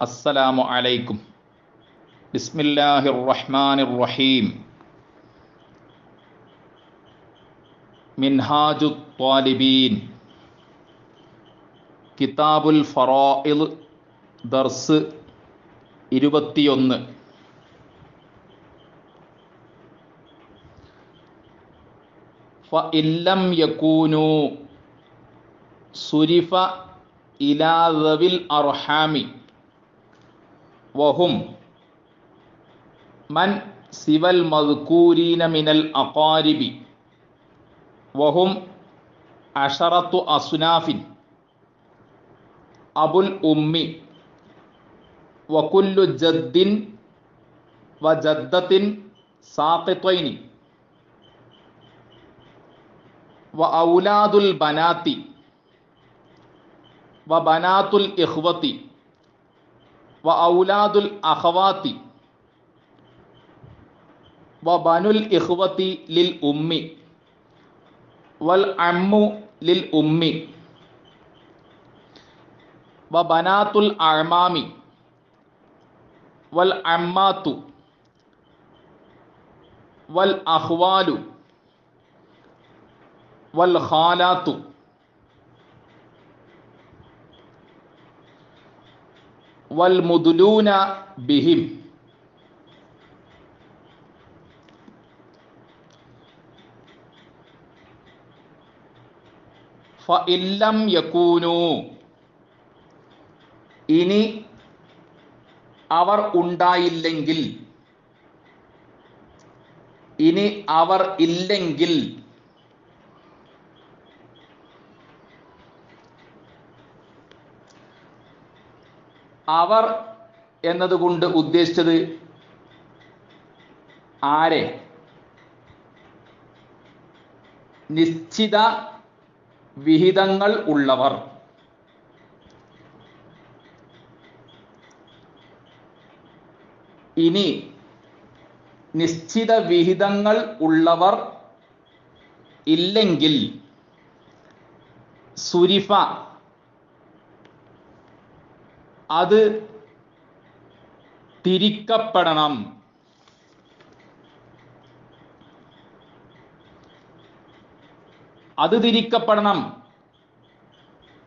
അസ്സലാമു അലൈക്കും. ബിസ്മില്ലാഹിർ റഹ്മാനിർ റഹീം. മിൻഹാജുത് ത്വാലിബീൻ, കിതാബുൽ ഫറാഇദ്, ദർസ് 21. ഫഇല്ലം യകൂനു സുരിഫ ഇലാ ദവിൽ അർഹാമി വഹും മൻ സിവൽ മദ്കൂരീന മിനൽ അഖാരിബി വഹും അശറത്തു അസ്നാഫിൻ അബുൽ ഉമ്മി വകുല്ലു ജദ്ദിൻ വജദ്ദത്തിൻ സാഖിത്വൈനി വഔലാദുൽ ബനാത്തി വബനാത്തുൽ ഇഖ്വതി വഔലാദുൽ അഖവാത്തി വബനുൽ ഇഖ്വതി ലിൽ ഉമ്മി വൽ അമ്മു ലിൽ ഉമ്മി വബനാത്തുൽ അഅമാമി വൽ അമ്മാത്തു വൽ അഖ്വാലു വൽ ഖാലാത്തു വൽ മുദ്ലൂന ബിഹിം. ഫഇല്ലം യകൂനു, ഇനി അവർ ഉണ്ടായില്ലെങ്കിൽ, ഇനി അവർ ഇല്ലെങ്കിൽ, അവർ എന്നതുകൊണ്ട് ഉദ്ദേശിച്ചത് ആരെ? നിശ്ചിത വിഹിതങ്ങൾ ഉള്ളവർ. ഇനി നിശ്ചിത വിഹിതങ്ങൾ ഉള്ളവർ ഇല്ലെങ്കിൽ സുരിഫ, അത് തിരിക്കപ്പെടണം. അത് തിരിക്കപ്പെടണം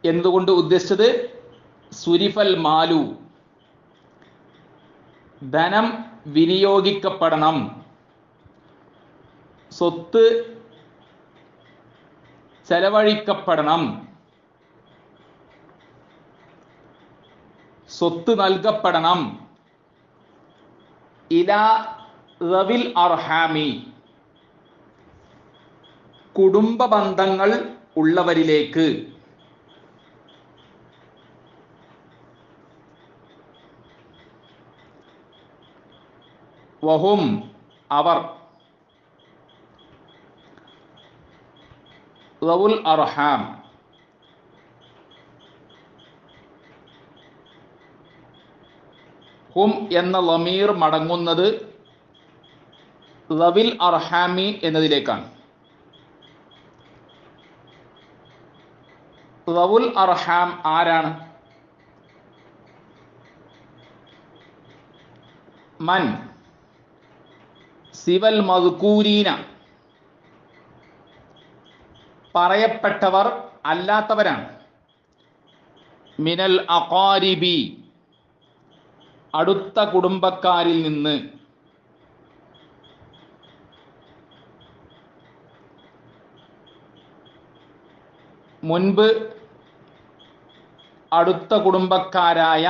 എന്നതുകൊണ്ട് ഉദ്ദേശിച്ചത് സുരിഫൽ മാലു, ധനം വിനിയോഗിക്കപ്പെടണം, സ്വത്ത് ചെലവഴിക്കപ്പെടണം, സ്വത്ത് നൽകപ്പെടണം. ഇലാ ദവിൽ അർഹാമി, കുടുംബ ബന്ധങ്ങൾ ഉള്ളവരിലേക്ക്. വഹും, അവർ, ദവുൽ അർഹാം, ഹും എന്ന ലമീർ മടങ്ങുന്നത് ദവിൽ അർഹാമി എന്നതിലേക്കാണ്. ദവുൽ അർഹാം ആരാണ്? മൻ സിവൽ മദ്കൂരീന, പറയപ്പെട്ടവർ അല്ലാത്തവരാണ്. മിനൽ അഖാരിബി, അടുത്ത കുടുംബക്കാരിൽ നിന്ന്. മുൻപ് അടുത്ത കുടുംബക്കാരായ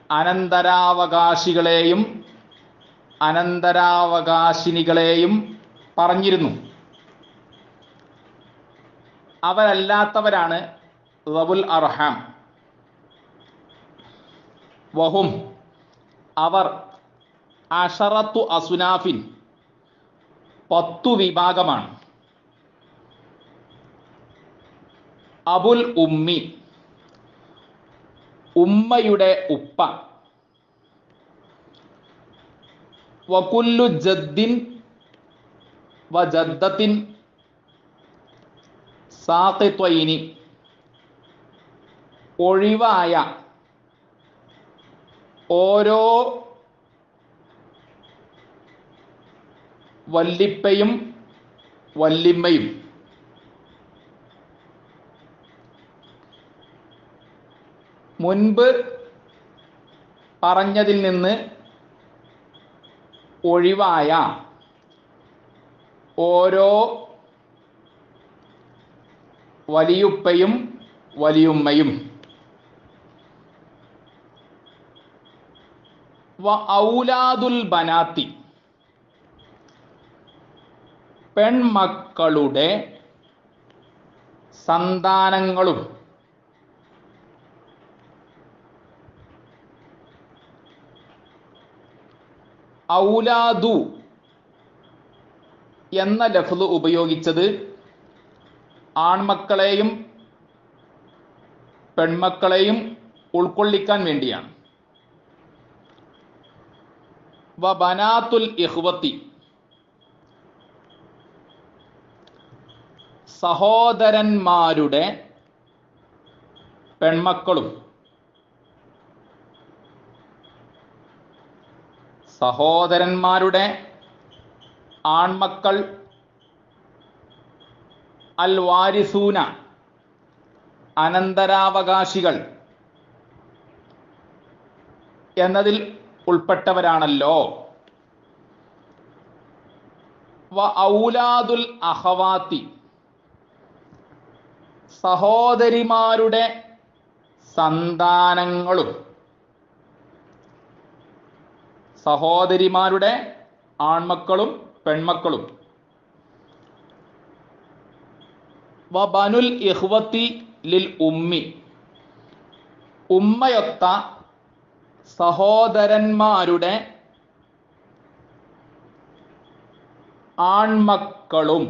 അനന്തരാവകാശികളെയും അനന്തരാവകാശിനികളെയും പറഞ്ഞിരുന്നു. അവരല്ലാത്തവരാണ് ദവുൽ അർഹാം. വഹും, അവർ, അശറത്തു അസ്നാഫിൻ, 10 വിഭാഗമാണ്. അബുൽ ഉമ്മി, ഉമ്മയുടെ ഉപ്പ. വകുല്ലു ജദ്ദിൻ വജദ്ദത്തിൻ സാഖിത്വൈനി, ഒഴിവായ ഓരോ വല്ലിപ്പയും വല്ലിമ്മയും മുൻപ് പറഞ്ഞതിൽ നിന്ന് ഒഴിവായ ഓരോ വലിയുപ്പയും വലിയുമ്മയും വ ഔലാദുൽ ബനാത്തി പെൺമക്കളുടെ സന്താനങ്ങളും ഔലാദു എന്ന ലഫ്ള് ഉപയോഗിച്ചത് ആൺമക്കളെയും പെൺമക്കളെയും ഉൾക്കൊള്ളിക്കാൻ വേണ്ടിയാണ്. വ ബനാത്തുൽ ഇഖ്വത്തി സഹോദരന്മാരുടെ പെൺമക്കളും സഹോദരന്മാരുടെ ആൺമക്കൾ അൽ വാരിസൂന അനന്തരാവകാശികൾ എന്നതിൽ ഉൾപ്പെട്ടവരാണല്ലോ. വ ഔലാദുൽ അഖവാത്തി സഹോദരിമാരുടെ സന്താനങ്ങളും സഹോദരിമാരുടെ ആൺമക്കളും പെൺമക്കളും വ ബനുൽ ഇഖ്വത്തി ലിൽ ഉമ്മി ഉമ്മയൊത്ത സഹോദരന്മാരുടെ ആൺമക്കളും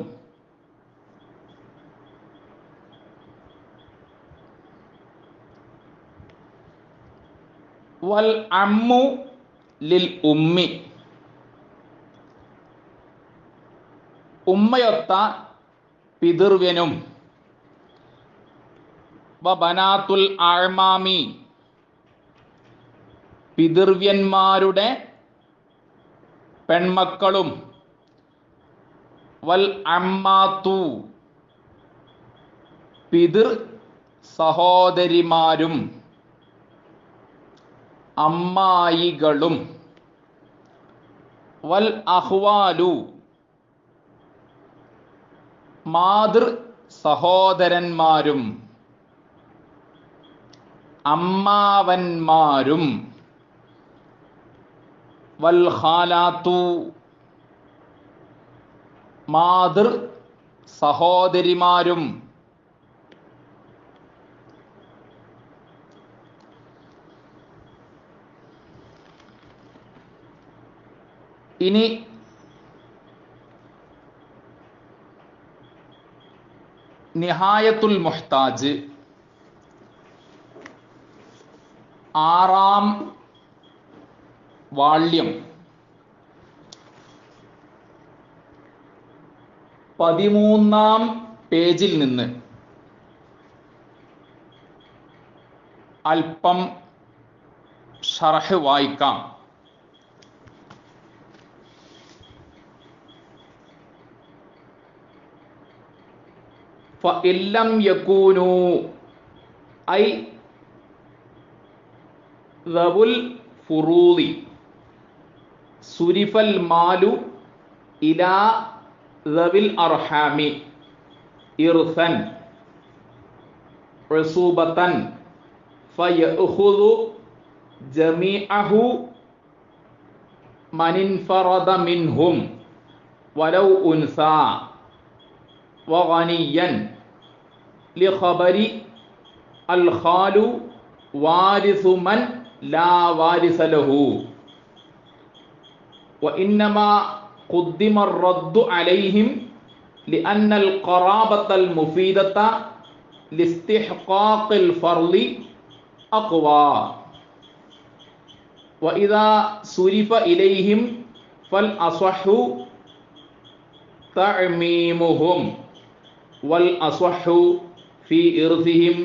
വൽ അമ്മു ലിൽ ഉമ്മി ഉമ്മയൊത്ത പിതൃവ്യനും വ ബനാത്തുൽ അഅ്മാമി പിതൃവ്യന്മാരുടെ പെൺമക്കളും വൽ അമ്മാത്തു പിതൃ സഹോദരിമാരും അമ്മായികളും വൽ അഹ്വാലു മാതൃ സഹോദരന്മാരും അമ്മാവന്മാരും വൽ ഖാലാത്തു മാതൃ സഹോദരിമാരും ഇനി നിഹായത്തുൽ മുഹ്താജ് 6-ാം വാള്യം 13-ാം പേജിൽ നിന്ന് അല്പം ഷർഹ് വായിക്കാം. فإن لم يكونوا أي ذوو الفروض صرف المال إلى ذوي الأرحام إرثا عصوبة فيأخذ جميعه من انفرد منهم ولو أنثى وغنيا لخبر الخال وارث من لا وارث له وإنما قدم الرد عليهم لأن القرابة المفيدة لاستحقاق الفرض أقوى وإذا صرف إليهم فالأصح تعميمهم والأصح في إرثهم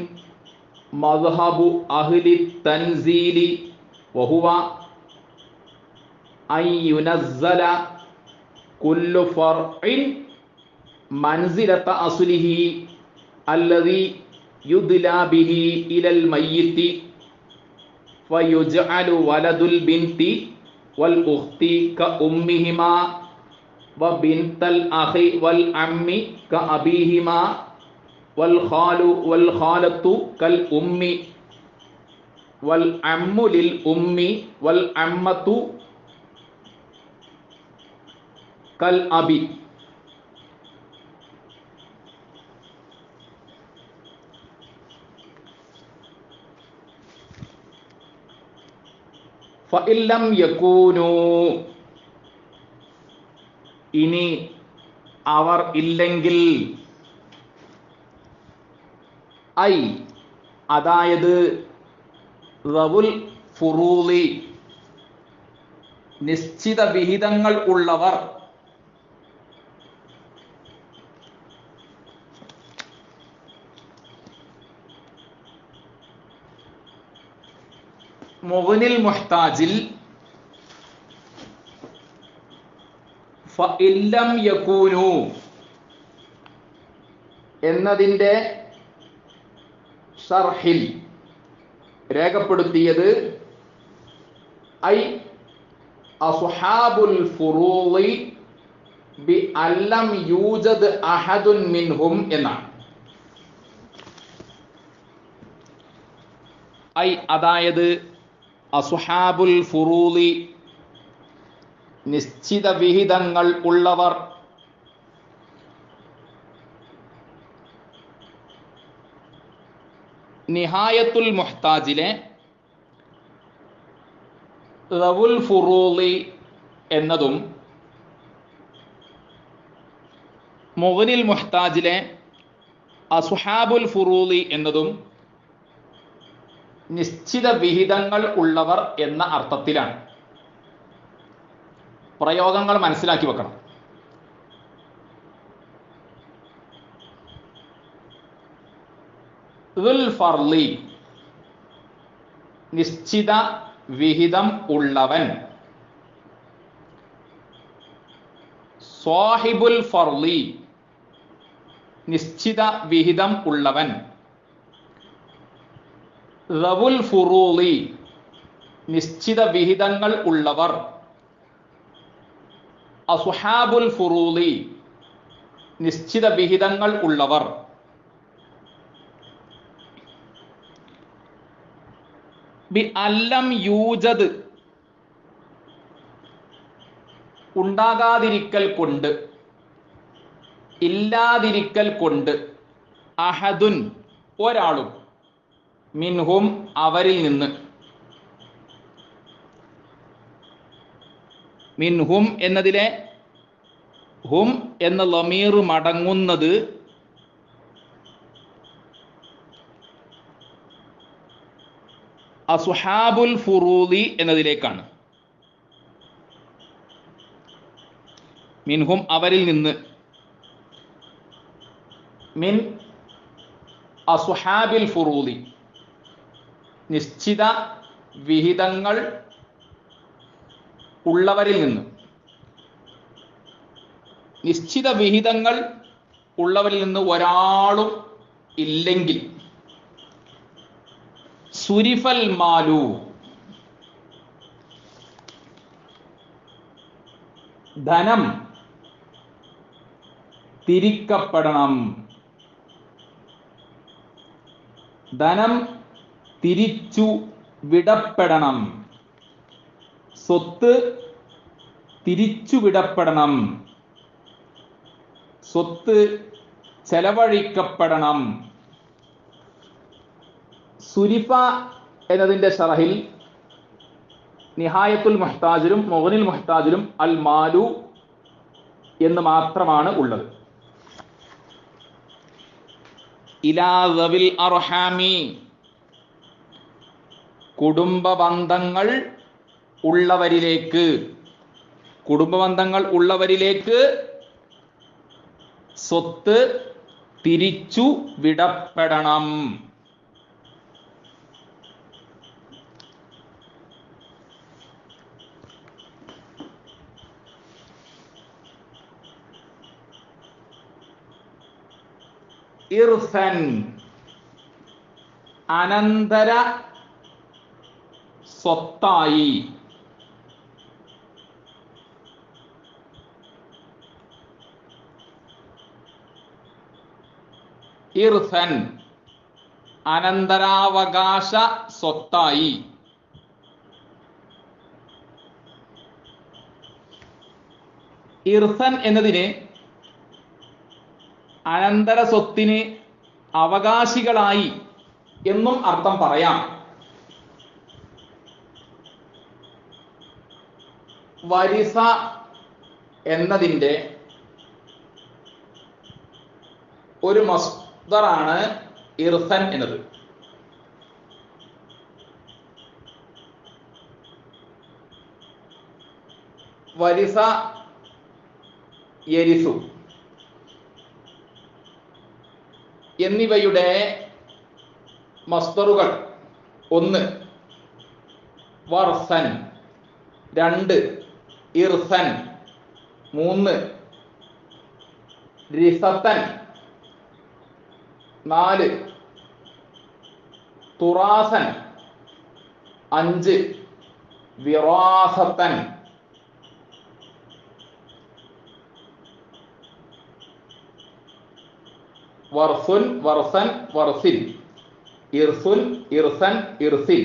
മദ്ഹബു അഹ്ലി തൻസീലി വഹുവ അൻ യുനസ്സല കുല്ലു ഫർഇൻ മൻസിലത അസ്ലിഹി അല്ലദി യുദ്ലാ ബിഹി ഇലൽ മയ്യിത്തി ഫയുജ്അലു വലദുൽ ബിൻതി വൽ ഉഖ്തി കഉമ്മിഹിമാ വബിൻതൽ അഖി വൽ അമ്മി കഅബീഹിമാ വൽ ഖാലു വൽ ഖാലത്തു കൽ ഉമ്മി വൽ അമ്മു ലിൽ ഉമ്മി വൽ അമ്മത്തു കൽ അബി. ഫഇല്ലം യകൂനു, ഇനി അവർ ഇല്ലെങ്കിൽ, ഐ അതായത് റവുൽ ഫുറൂളി നിശ്ചിത വിഹിതങ്ങൾ ഉള്ളവർ, മുഗ്നിൽ മുഹ്താജിൽ ഫഇല്ലം യകൂനു എന്നതിൻ്റെ ഷർഹിൽ രേഖപ്പെടുത്തിയത് ഐ അസ്ഹാബുൽ ഫുറൂളി ബി അല്ലം യൂജദ് അഹദുൻ മിൻഹും എന്നാണ്. ഐ അതായത് അസ്ഹാബുൽ ഫുറൂളി നിശ്ചിത വിഹിതങ്ങൾ ഉള്ളവർ, നിഹായത്തുൽ മുഹ്താജിലെ റവുൽ ഫുറൂളി എന്നതും മുഗ്നിൽ മുഹ്താജിലെ അസ്ഹാബുൽ ഫുറൂളി എന്നതും നിശ്ചിത വിഹിതങ്ങൾ ഉള്ളവർ എന്ന അർത്ഥത്തിലാണ്. പ്രയോഗങ്ങൾ മനസ്സിലാക്കി വെക്കണം. ദുൽ ഫർളി നിശ്ചിത വിഹിതം ഉള്ളവൻ, സ്വാഹിബുൽ ഫർളി നിശ്ചിത വിഹിതം ഉള്ളവൻ, റവുൽ ഫുറൂളി നിശ്ചിത വിഹിതങ്ങൾ ഉള്ളവർ, അസ്ഹാബുൽ ഫുറൂളി നിശ്ചിത വിഹിതങ്ങൾ ഉള്ളവർ, ബി അല്ലം യൂജദ് ഉണ്ടാകാതിരിക്കൽ കൊണ്ട്, ഇല്ലാതിരിക്കൽ കൊണ്ട്, അഹദുൻ ഒരാളും, മിൻഹും അവരിൽ നിന്ന്, മിൻഹും എന്നതിലെ ഹും എന്ന ലമീർ മടങ്ങുന്നത് അസ്ഹാബുൽ ഫുറൂളി എന്നതിലേക്കാണ്. മിൻഹും അവരിൽ നിന്ന്, മിൻ അസ്ഹാബിൽ ഫുറൂളി നിശ്ചിത വിഹിതങ്ങൾ ഉള്ളവരിൽ നിന്ന്. നിശ്ചിത വിഹിതങ്ങൾ ഉള്ളവരിൽ നിന്ന് ഒരാളും ഇല്ലെങ്കിൽ സുരിഫൽ മാലു ധനം തിരിക്കപ്പെടണം, ധനം തിരിച്ചു വിടപ്പെടണം, സ്വത്ത് തിരിച്ചുവിടപ്പെടണം, സ്വത്ത് ചെലവഴിക്കപ്പെടണം. സുരിഫ എന്നതിൻ്റെ ഷറഹിൽ നിഹായത്തുൽ മുഹ്താജിലും മുഗ്നിൽ മുഹ്താജിലും അൽ മാലു എന്ന് മാത്രമാണ് ഉള്ളത്. ഇലാ ദവിൽ അർഹാമി കുടുംബബന്ധങ്ങൾ ഉള്ളവരിലേക്ക്, കുടുംബബന്ധങ്ങൾ ഉള്ളവരിലേക്ക് സ്വത്ത് തിരിച്ചു വിടപ്പെടണം. ഇർസൻ അനന്തര സ്വത്തായി. ഇർസൻ അനന്തരാവകാശ സ്വത്തായി. ഇർസൻ എന്നതിന് അനന്തര സ്വത്തിന് അവകാശികളായി എന്നും അർത്ഥം പറയാം. വരിസ എന്നതിൻ്റെ ഒരു മസ്ദറാണ് ഇർസൻ എന്നത്. വരിസ യരിസു എന്നിവയുടെ മസ്ദറുകൾ: 1 വർസൻ, 2 ഇർസൻ, 3 റിസത്തൻ, 4 തുറാസൻ, 5 വിറാസത്തൻ. വർസുൻ, വർസൻ, വർസിൻ, ഇർസുൻ, ഇർസൻ, ഇർസിൻ,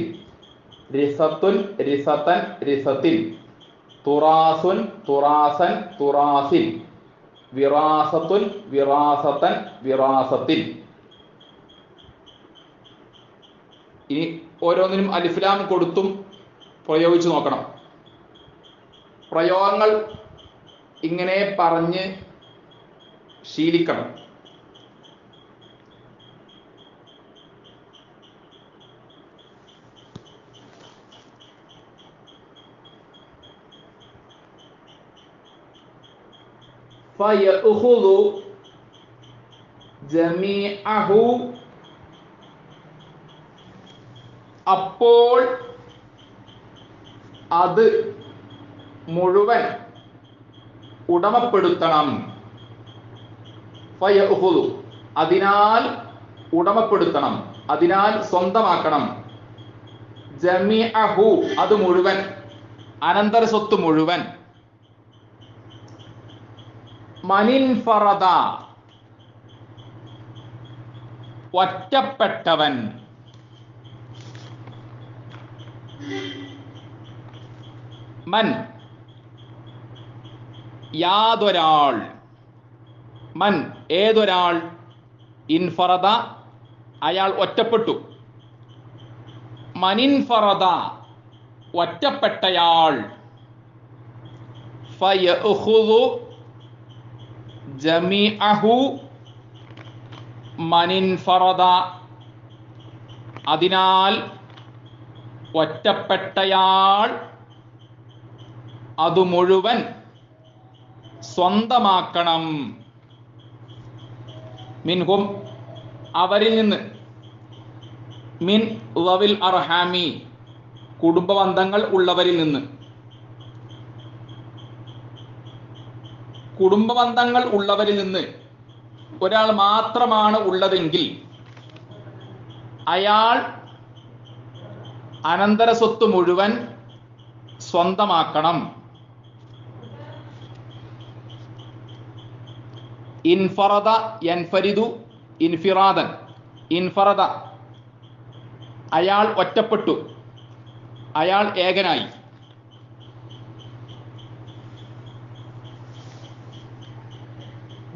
റിസത്തുൻ, റിസത്തൻ, റിസത്തിൻ, തുറാസുൻ, തുറാസൻ, തുറാസിൻ, വിറാസത്തുൻ, വിറാസത്തൻ, വിറാസത്തിൻ. ഇനി ഓരോന്നിനും അലിഫ്ലാം കൊടുത്തും പ്രയോഗിച്ചു നോക്കണം. പ്രയോഗങ്ങൾ ഇങ്ങനെ പറഞ്ഞ് ശീലിക്കണം. ഫയഖുദു ജമീഅഹു, അപ്പോൾ അത് മുഴുവൻ ഉടമപ്പെടുത്തണം. ഫയഖുദു അതിനാൽ ഉടമപ്പെടുത്തണം, അതിനാൽ സ്വന്തമാക്കണം. ജമീഅഹു അത് മുഴുവൻ, അനന്തര സ്വത്ത് മുഴുവൻ. മനിൻഫറദ ഒറ്റപ്പെട്ടവൻ. മൻ യാതൊരാൾ, മൻ ഏതൊരാൾ, ഇൻഫറദ അയാൾ ഒറ്റപ്പെട്ടു. മനിൻഫറദ ഒറ്റപ്പെട്ടയാൾ. ഫയഖുദു ജമീഅഹു മനിൻഫറദ അതിനാൽ ഒറ്റപ്പെട്ടയാൾ അത് മുഴുവൻ സ്വന്തമാക്കണം. മിൻഹും അവരിൽ നിന്ന്, മിൻ ദവിൽ അർഹാമി കുടുംബബന്ധങ്ങൾ ഉള്ളവരിൽ നിന്ന്. കുടുംബബന്ധങ്ങൾ ഉള്ളവരിൽ നിന്ന് ഒരാൾ മാത്രമാണ് ഉള്ളതെങ്കിൽ അയാൾ അനന്തര സ്വത്ത് മുഴുവൻ സ്വന്തമാക്കണം. ഇൻഫറദ യൻഫരിദു ഇൻഫിറാദൻ. ഇൻഫറദ അയാൾ ഒറ്റപ്പെട്ടു, അയാൾ ഏകനായി.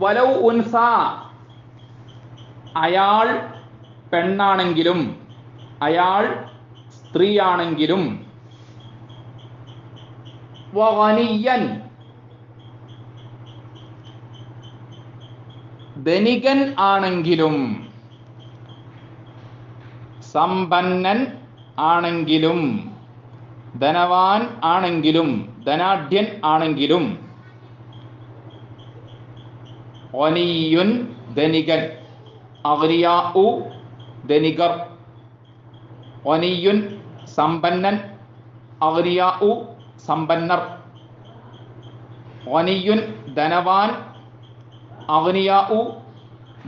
വലൗ ഉൻസ അയാൾ പെണ്ണാണെങ്കിലും അയാൾ സ്ത്രീയാണെങ്കിലും. വഗനിയൻ ധനികൻ ആണെങ്കിലും, സമ്പന്നൻ ആണെങ്കിലും, ധനവാൻ ആണെങ്കിലും, ധനാഢ്യൻ ആണെങ്കിലും. ഗനിയുൻ ധനികൻ, അഗ്നിയാഉ ധനികർ. ഗനിയുൻ സമ്പന്നൻ, അഗ്നിയാഉ സമ്പന്നർ. ഗനിയുൻ ധനവാൻ, അഗ്നിയാഉ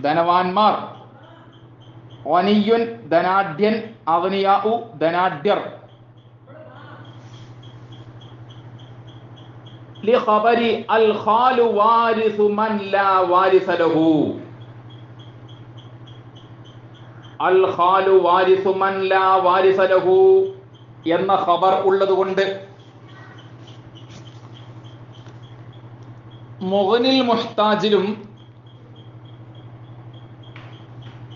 ധനവാന്മാർ. ഗനിയുൻ ധനാഢ്യൻ, അഗ്നിയാഉ ധനാഢ്യർ. ലിഖബരി അൽ ഖാലു വാരിസു മൻ ലാ വാരിസ ലഹു. അൽ ഖാലു വാരിസു മൻ ലാ വാരിസ ലഹു എന്ന ഖബർ ഉള്ളതുകൊണ്ട് മുഗ്നിൽ മുഹ്താജിലും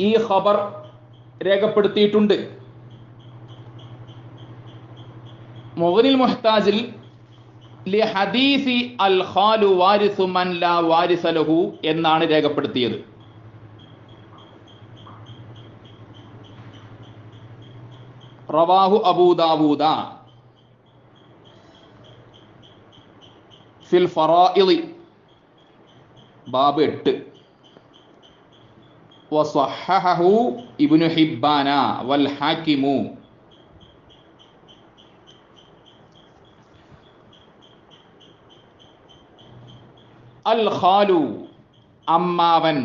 ഈ ഖബർ രേഖപ്പെടുത്തിയിട്ടുണ്ട്. മുഗ്നിൽ മുഹ്താജിൽ ലി ഹദീസി അൽ ഖാലു വാരിസു മൻ ലാ വാരിസ ലഹു എന്നാണ് രേഖപ്പെടുത്തിയത്. റവാഹു അബൂ ദാവൂദ ഫിൽ ഫറായിദ് ബാബ് 8 വസഹഹഹു ഇബ്നു ഹിബ്ബാന വൽ ഹാകിമു. അൽ ഖാലു അമ്മാവൻ,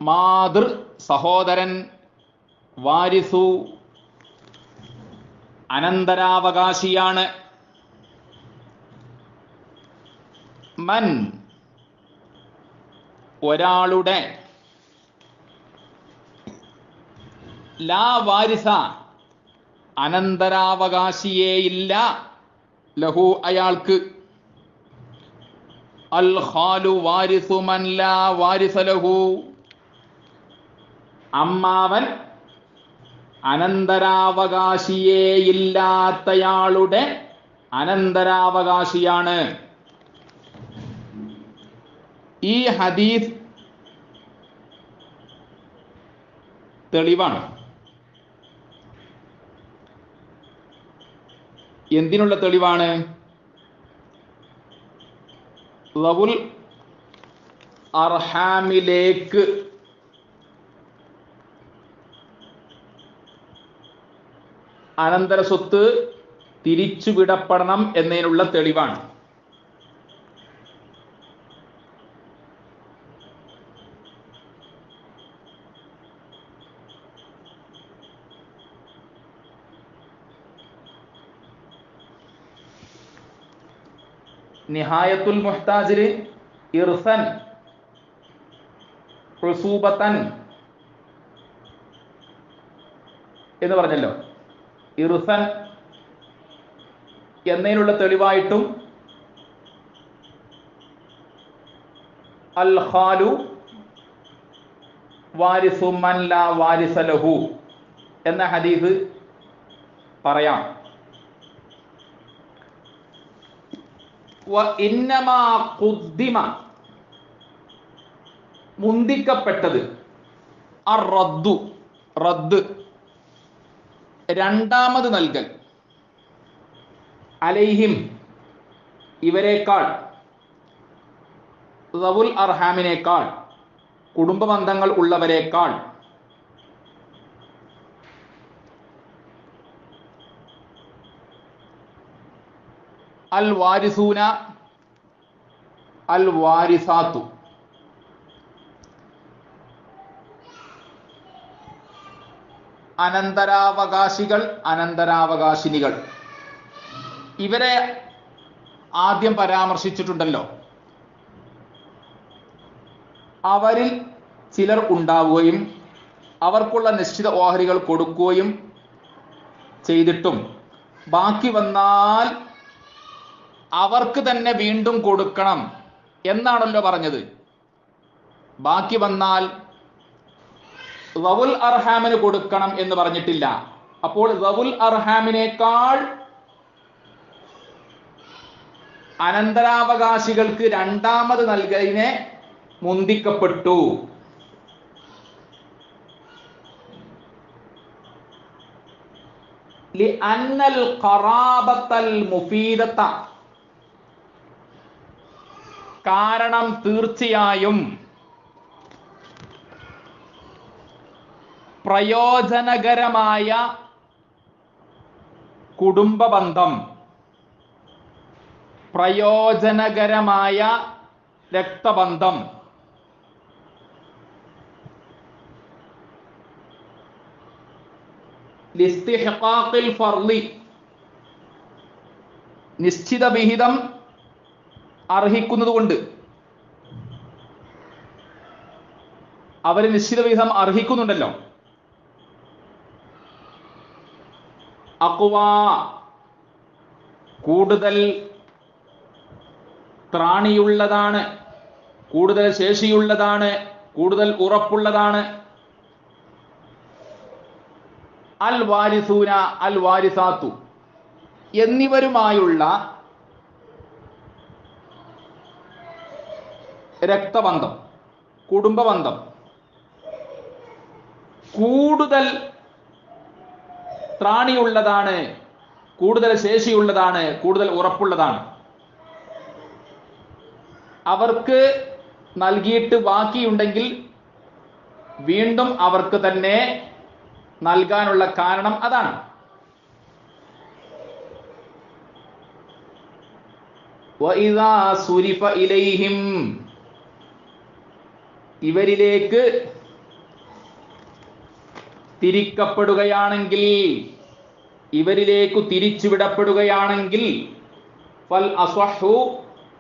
മാതൃ സഹോദരൻ, വാരിസു അനന്തരാവകാശിയാണ്. മൻ ഒരാളുടെ, ലാ വാരിസ അനന്തരാവകാശിയേയില്ല, ലഹു അയാൾക്ക്. അൽ ഖാലു വാരിസു മൻ ലാ വാരിസ ലഹു അമ്മാവൻ അനന്തരാവകാശിയേയില്ലാത്തയാളുടെ അനന്തരാവകാശിയാണ്. ഈ ഹദീസ് തെളിവാണ്. എന്തിനുള്ള തെളിവാണ്? ലവുൽ അർഹാമിലേക്ക് അനന്തര സ്വത്ത് തിരിച്ചുവിടപ്പെടണം എന്നതിനുള്ള തെളിവാണ്. നിഹായത്തുൽ മുഹ്താജിൽ ഇർസൻ ഉസൂബത്തൻ എന്ന് പറഞ്ഞല്ലോ. ഇർസൻ എന്നതിനുള്ള തെളിവായിട്ടും അൽ ഖാലു വാരിസു മൻ ലാ വാരിസ ലഹു എന്ന ഹദീസ് പറയാം. വ ഇന്നമാ ഖുദ്ദിമ മുന്തിക്കപ്പെട്ടത്, അർ റദ്ദു റദ്ദ് രണ്ടാമത് നൽകൽ, അലൈഹിം ഇവരെക്കാൾ, ദവുൽ അർഹാമിനേക്കാൾ, കുടുംബ ബന്ധങ്ങൾ ഉള്ളവരെക്കാൾ, അൽ വാരിസൂന അൽ വാരിസാത്തു അനന്തരാവകാശികൾ, അനന്തരാവകാശിനികൾ. ഇവരെ ആദ്യം പരാമർശിച്ചിട്ടുണ്ടല്ലോ. അവരിൽ ചിലർ ഉണ്ടാവുകയും അവർക്കുള്ള നിശ്ചിത ഓഹരികൾ കൊടുക്കുകയും ചെയ്തിട്ടും ബാക്കി വന്നാൽ അവർക്ക് തന്നെ വീണ്ടും കൊടുക്കണം എന്നാണല്ലോ പറഞ്ഞത്. ബാക്കി വന്നാൽ ദവുൽ അർഹാമിന് കൊടുക്കണം എന്ന് പറഞ്ഞിട്ടില്ല. അപ്പോൾ ദവുൽ അർഹാമിനേക്കാൾ അനന്തരാവകാശികൾക്ക് രണ്ടാമത് നൽകലിനെ മുന്തിക്കപ്പെട്ടു. ലിഅന്നൽ ഖറാബത്തൽ മുഫീദത, കാരണം തീർച്ചയായും പ്രയോജനകരമായ കുടുംബബന്ധം, പ്രയോജനകരമായ രക്തബന്ധം ലിസ്തിഹ്ഖാഖിൽ ഫർളി, നിശ്ചിത വിഹിതം അർഹിക്കുന്നത് കൊണ്ട്, അവര് നിശ്ചിത വിഹിതം അർഹിക്കുന്നുണ്ടല്ലോ. അഖ്വാ, കൂടുതൽ ത്രാണിയുള്ളതാണ്, കൂടുതൽ ശേഷിയുള്ളതാണ്, കൂടുതൽ ഉറപ്പുള്ളതാണ്. അൽ വാരിസൂന അൽ വാരിസാത്തു എന്നിവരുമായുള്ള രക്തബന്ധം, കുടുംബബന്ധം കൂടുതൽ ത്രാണിയുള്ളതാണ്, കൂടുതൽ ശേഷിയുള്ളതാണ്, കൂടുതൽ ഉറപ്പുള്ളതാണ്. അവർക്ക് നൽകിയിട്ട് ബാക്കിയുണ്ടെങ്കിൽ വീണ്ടും അവർക്ക് തന്നെ നൽകാനുള്ള കാരണം അതാണ്. വഇദാ സുരിഫ ഇലൈഹിം, ഇവരിലേക്ക് തിരിക്കപ്പെടുകയാണെങ്കിൽ, ഇവരിലേക്ക് തിരിച്ചുവിടപ്പെടുകയാണെങ്കിൽ, ഫൽ അസ്വഹു,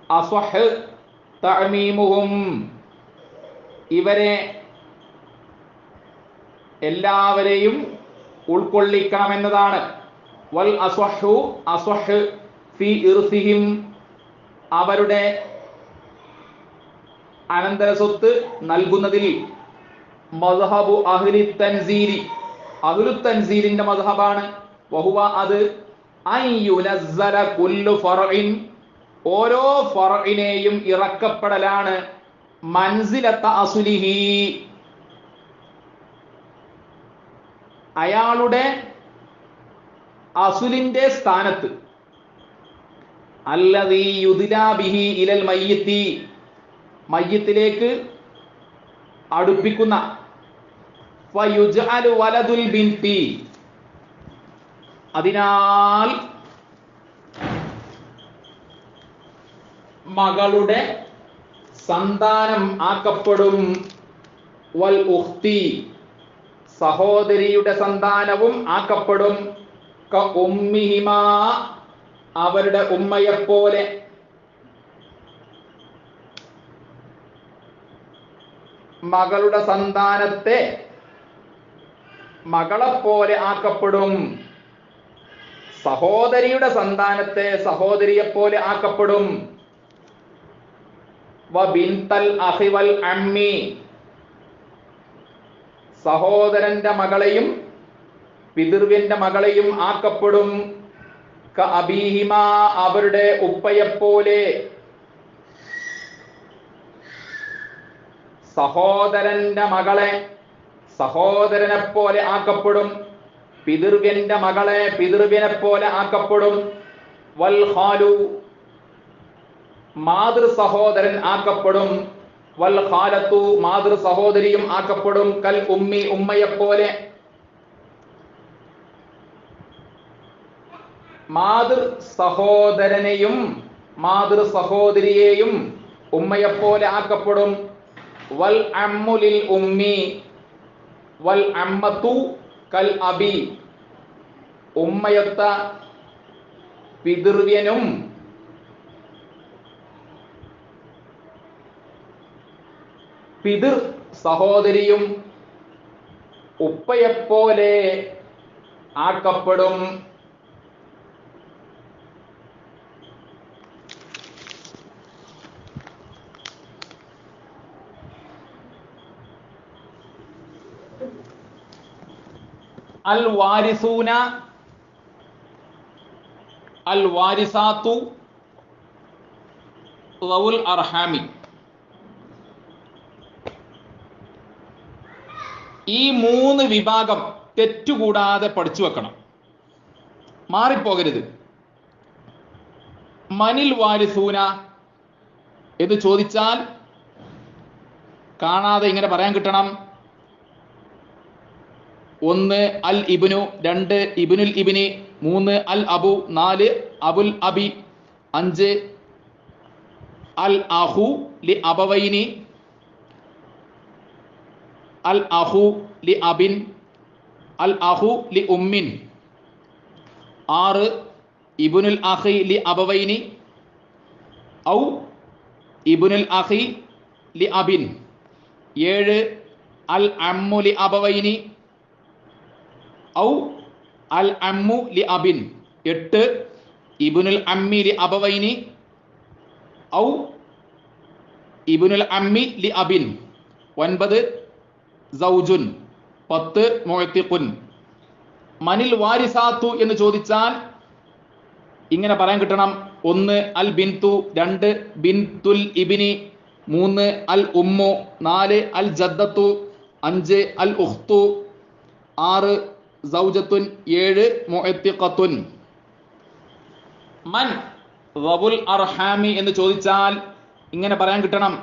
അസ്വഹ് തഅമീമുഹും, ഇവരെ എല്ലാവരെയും ഉൾക്കൊള്ളിക്കണമെന്നതാണ്. വൽ അസ്വഹു, അസ്വഹ് ഫി ഇർസിഹിം, അവരുടെ അനന്തര സ്വത്ത് നൽകുന്നതിൽ, മദ്ഹബു അഹ്ലി തൻസീലി, അഹ്ലു തൻസീലിന്റെ മദ്ഹബാണ്. വഹുവ, അത് അൻ യുനസ്സല കുല്ലു ഫർഇൻ, ഓരോ ഫർഇനെയും ഇറക്കപ്പെടലാണ്, മൻസിലത അസ്ലിഹി, അയാളുടെ അസുലിന്റെ സ്ഥാനത്ത്, അല്ലദീ യുദ്ലാ ബിഹി ഇലൽ മയ്യിത്തി, മയ്യിത്തിലേക്ക് അടുപ്പിക്കുന്ന, ഫയുജ്അലു വലദുൽ ബിൻതി, അതിനാൽ മകളുടെ സന്താനം ആക്കപ്പെടും, വൽ ഉഖ്തി, സഹോദരിയുടെ സന്താനവും ആക്കപ്പെടും, ക ഉമ്മിഹിമാ, അവരുടെ ഉമ്മയെപ്പോലെ. മകളുടെ സന്താനത്തെ മകളെപ്പോലെ ആക്കപ്പെടും, സഹോദരിയുടെ സന്താനത്തെ സഹോദരിയെപ്പോലെ ആക്കപ്പെടും. വ ബിൻതൽ അഖി വൽ അമ്മി, സഹോദരന്റെ മകളെയും പിതൃവ്യന്റെ മകളെയും ആക്കപ്പെടും, ക അബീഹിമാ, അവരുടെ ഉപ്പയെപ്പോലെ. സഹോദരന്റെ മകളെ സഹോദരനെ പോലെ ആക്കപ്പെടും, പിതൃവ്യന്റെ മകളെ പിതൃവ്യനെ പോലെ ആക്കപ്പെടും. വൽ ഖാലു, മാതൃ സഹോദരൻ ആക്കപ്പെടും. വൽ ഖാലത്തു, മാതൃ സഹോദരിയും ആക്കപ്പെടും. കൽ ഉമ്മി, ഉമ്മയെപ്പോലെ. മാതൃ സഹോദരനെയും മാതൃ സഹോദരിയെയും ഉമ്മയെപ്പോലെ ആക്കപ്പെടും. വൽ അമ്മുലിൽ ഉമ്മി വൽ അമ്മത്തു കൽ അബി, ഉമ്മയൊത്ത പിതൃവ്യനും പിതൃ സഹോദരിയും ഉപ്പയെപ്പോലെ ആക്കപ്പെടും. അൽ വാരിസൂന അൽ വാരിസാത്തു ദൗൽ അർഹാമി, ഈ മൂന്ന് വിഭാഗം തെറ്റുകൂടാതെ പഠിച്ചു വെക്കണം, മാറിപ്പോകരുത്. മനിൽ വാരിസൂന എന്ന് ചോദിച്ചാൽ കാണാതെ ഇങ്ങനെ പറയാൻ കിട്ടണം. 1 അൽ ഇബ്നു, 2 ഇബ്നുൽ ഇബ്നി, 3 അൽ അബു, 4 അബുൽ അബി, 5 അൽ അഹു ലി അബവൈനി, അൽ അഹു ലി അബിൻ, അൽ അഹു ലി ഉമ്മിൻ. 6 ഇബ്നുൽ അഖി ലി അബവൈനി ഔ ഇബ്നുൽ അഖി ലി അബിൻ. 7 അൽ അമ്മു ലി അബവൈനി ഔ അൽ അമ്മു ലി അബിൻ. 8 ഇബ്നുൽ അമ്മി ലി അബവൈനി ഔ ഇബ്നുൽ അമ്മി ലി അബിൻ. 9 സൗജുൻ. 10 മുഅ്തിഖുൻ. മനിൽ വാരിസാത്തു എന്ന് ചോദിച്ചാൽ ഇങ്ങനെ പറയാൻ കിട്ടണം. 1 അൽ ബിന്തു, 2 ബിന്തുൽ ഇബ്നി, 3 അൽ ഉമ്മു, 4 അൽ ജദ്ദത്തു, 5 അൽ ഉഖ്തു, 6 സൗജത്തുൻ, 7 മുഅ്തിഖത്തുൻ. മൻ റബുൽ അർഹാമി എന്ന് ചോദിച്ചാൽ ഇങ്ങനെ പറയാൻ കിട്ടണം.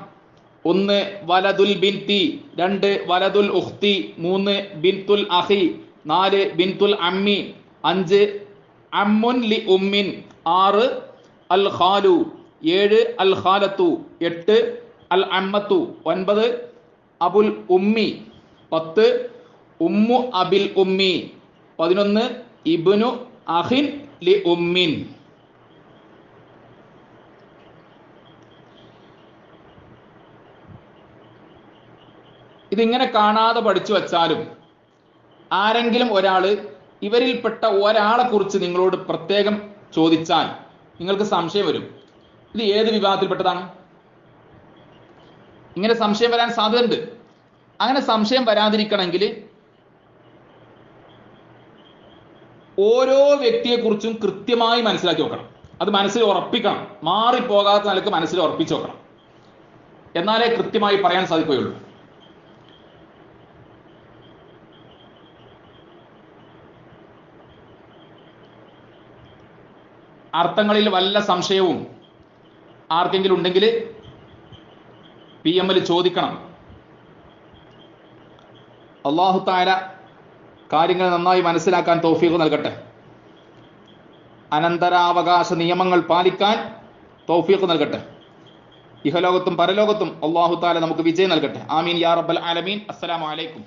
1 വലതുൽ ബിൻതി, 2 വലതുൽ ഉഖ്തി, 3 ബിൻതുൽ അഖി, 4 ബിൻതുൽ അമ്മി, 5 അമ്മുൻ ലി ഉമ്മിൻ, 6 അൽ ഖാലു, 7 അൽ ഖാലത്തു, 8 അൽ അമ്മത്തു, 9 അബുൽ ഉമ്മി, 10 ഉമ്മു അബിൽ ഉമ്മി, 11 ഇബ്നു അഖിൻ ലി ഉമ്മിൻ. ഇതിങ്ങനെ കാണാതെ പഠിച്ചു വച്ചാലും ആരെങ്കിലും ഒരാൾ ഇവരിൽപ്പെട്ട ഒരാളെ കുറിച്ച് നിങ്ങളോട് പ്രത്യേകം ചോദിച്ചാൽ നിങ്ങൾക്ക് സംശയം വരും. ഇത് ഏത് വിഭാഗത്തിൽപ്പെട്ടതാണ്? ഇങ്ങനെ സംശയം വരാൻ സാധ്യതയുണ്ട്. അങ്ങനെ സംശയം വരാതിരിക്കണമെങ്കിൽ ഓരോ വ്യക്തിയെക്കുറിച്ചും കൃത്യമായി മനസ്സിലാക്കി വെക്കണം. അത് മനസ്സിൽ ഉറപ്പിക്കണം. മാറിപ്പോകാത്ത നിലക്ക് മനസ്സിൽ ഉറപ്പിച്ചു വെക്കണം. എന്നാലേ കൃത്യമായി പറയാൻ സാധിക്കുകയുള്ളൂ. അർത്ഥങ്ങളിൽ വല്ല സംശയവും ആർക്കെങ്കിലും ഉണ്ടെങ്കിൽ PM ചോദിക്കണം. അല്ലാഹു തആല കാര്യങ്ങൾ നന്നായി മനസ്സിലാക്കാൻ തൗഫീഖ് നൽകട്ടെ. അനന്തരാവകാശ നിയമങ്ങൾ പാലിക്കാൻ തൗഫീഖ് നൽകട്ടെ. ഇഹലോകത്തും പരലോകത്തും അല്ലാഹു തആല നമുക്ക് വിജയം നൽകട്ടെ. ആമീൻ യാ റബ്ബൽ ആലമീൻ. അസ്സലാമു അലൈക്കും.